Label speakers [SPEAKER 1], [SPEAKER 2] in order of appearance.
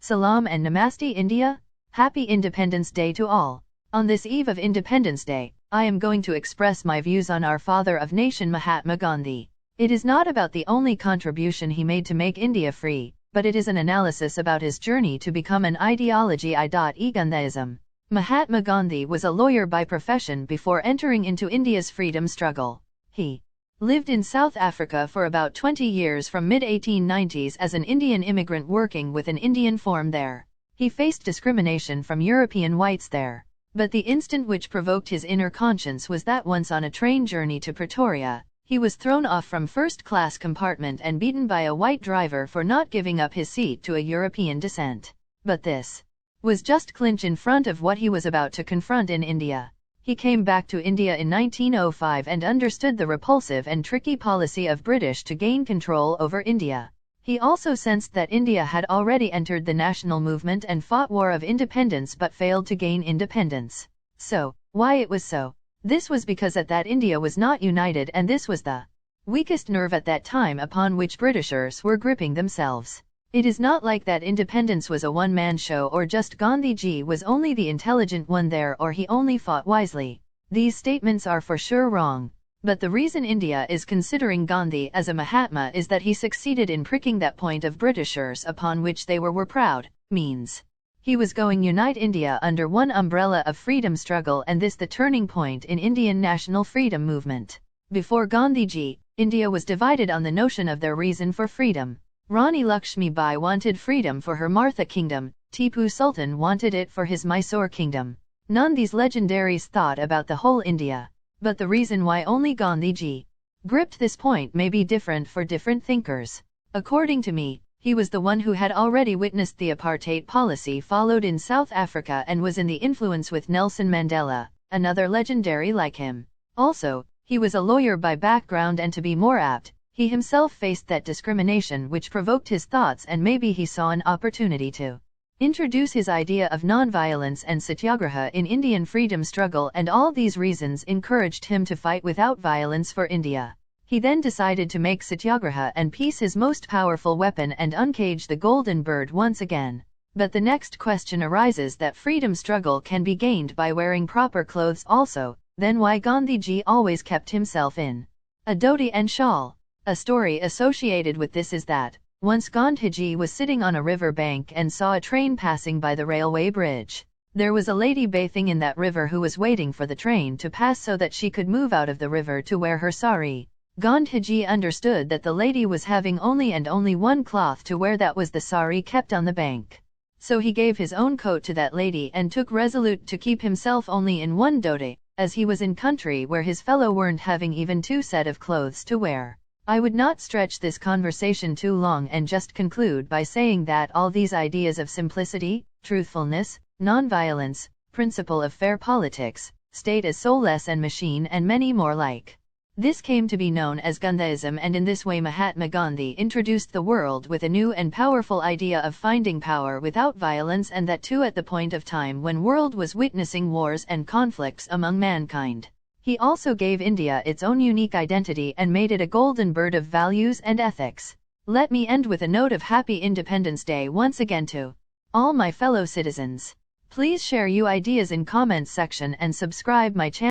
[SPEAKER 1] Salaam and Namaste India. Happy Independence Day to all. On this eve of Independence Day, I am going to express my views on our father of nation Mahatma Gandhi. It is not about the only contribution he made to make India free, but it is an analysis about his journey to become an ideology i.e. Gandhism. Mahatma Gandhi was a lawyer by profession before entering into India's freedom struggle. He lived in South Africa for about 20 years from mid-1890s as an Indian immigrant working with an Indian firm there. He faced discrimination from European whites there. But the instant which provoked his inner conscience was that once on a train journey to Pretoria, he was thrown off from first-class compartment and beaten by a white driver for not giving up his seat to a European descent. But this was just clinch in front of what he was about to confront in India. He came back to India in 1905 and understood the repulsive and tricky policy of British to gain control over India. He also sensed that India had already entered the national movement and fought war of independence but failed to gain independence. So, why it was so? This was because at that India was not united, and this was the weakest nerve at that time upon which Britishers were gripping themselves. It is not like that independence was a one-man show or just Gandhiji was only the intelligent one there or he only fought wisely. These statements are for sure wrong. But the reason India is considering Gandhi as a Mahatma is that he succeeded in pricking that point of Britishers upon which they were proud. Means he was going unite India under one umbrella of freedom struggle, and this the turning point in Indian national freedom movement. Before Gandhiji, India was divided on the notion of their reason for freedom. Rani Lakshmi Bai wanted freedom for her Martha kingdom, Tipu Sultan wanted it for his Mysore kingdom. None these legendaries thought about the whole India. But the reason why only Gandhiji gripped this point may be different for different thinkers. According to me, he was the one who had already witnessed the apartheid policy followed in South Africa and was in the influence with Nelson Mandela, another legendary like him. Also, he was a lawyer by background, and to be more apt, he himself faced that discrimination which provoked his thoughts, and maybe he saw an opportunity to introduce his idea of non-violence and satyagraha in Indian freedom struggle, and all these reasons encouraged him to fight without violence for India. He then decided to make satyagraha and peace his most powerful weapon and uncage the golden bird once again. But the next question arises that freedom struggle can be gained by wearing proper clothes also, then why Gandhiji always kept himself in a dhoti and shawl? A story associated with this is that once Gandhiji was sitting on a river bank and saw a train passing by the railway bridge. There was a lady bathing in that river who was waiting for the train to pass so that she could move out of the river to wear her sari. Gandhiji understood that the lady was having only one cloth to wear, that was the sari kept on the bank. So he gave his own coat to that lady and took resolute to keep himself only in one dhoti, as he was in country where his fellow weren't having even two set of clothes to wear. I would not stretch this conversation too long and just conclude by saying that all these ideas of simplicity, truthfulness, non-violence, principle of fair politics, state as soulless and machine, and many more like this came to be known as Gandhism, and in this way Mahatma Gandhi introduced the world with a new and powerful idea of finding power without violence, and that too at the point of time when world was witnessing wars and conflicts among mankind. He also gave India its own unique identity and made it a golden bird of values and ethics. Let me end with a note of Happy Independence Day once again to all my fellow citizens. Please share your ideas in comments section and subscribe my channel.